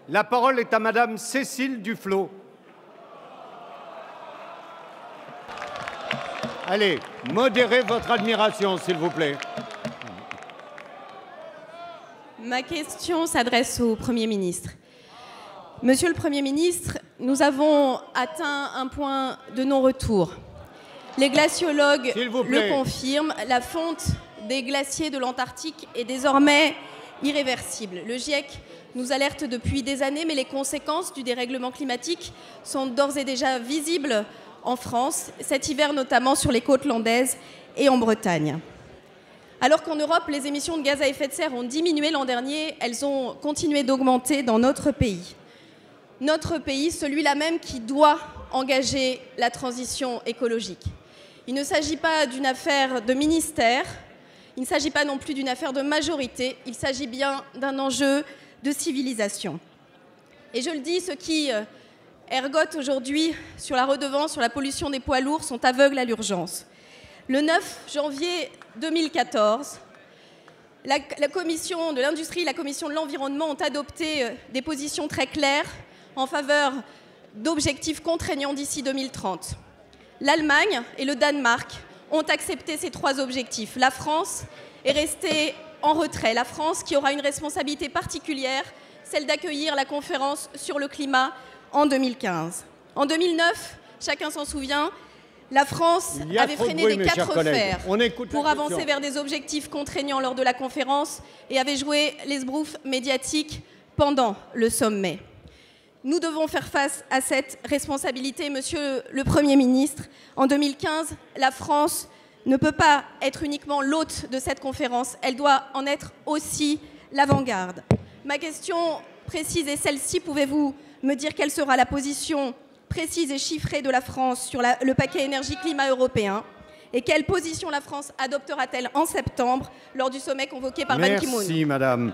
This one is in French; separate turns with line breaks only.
La parole est à Madame Cécile Duflot. Allez, modérez votre admiration, s'il vous plaît.
Ma question s'adresse au Premier ministre. Monsieur le Premier ministre, nous avons atteint un point de non-retour. Les glaciologues le confirment, la fonte des glaciers de l'Antarctique est désormais irréversible. Le GIEC nous alerte depuis des années, mais les conséquences du dérèglement climatique sont d'ores et déjà visibles en France, cet hiver notamment sur les côtes landaises et en Bretagne. Alors qu'en Europe, les émissions de gaz à effet de serre ont diminué l'an dernier, elles ont continué d'augmenter dans notre pays. Notre pays, celui-là même qui doit engager la transition écologique. Il ne s'agit pas d'une affaire de ministère, il ne s'agit pas non plus d'une affaire de majorité, il s'agit bien d'un enjeu de civilisation. Et je le dis, ceux qui ergotent aujourd'hui sur la redevance, sur la pollution des poids lourds, sont aveugles à l'urgence. Le 9 janvier 2014, la Commission de l'Industrie et la Commission de l'Environnement ont adopté des positions très claires en faveur d'objectifs contraignants d'ici 2030. L'Allemagne et le Danemark ont accepté ces 3 objectifs. La France est restée en retrait. La France qui aura une responsabilité particulière, celle d'accueillir la conférence sur le climat en 2015. En 2009, chacun s'en souvient, la France avait freiné des 4 fers pour avancer vers des objectifs contraignants lors de la conférence et avait joué l'esbrouf médiatique pendant le sommet. Nous devons faire face à cette responsabilité, Monsieur le Premier ministre. En 2015, la France ne peut pas être uniquement l'hôte de cette conférence, elle doit en être aussi l'avant-garde. Ma question précise est celle-ci, pouvez-vous me dire quelle sera la position précise et chiffrée de la France sur le paquet énergie-climat européen et quelle position la France adoptera-t-elle en septembre lors du sommet convoqué par Ban Ki-moon ?
Merci, Madame.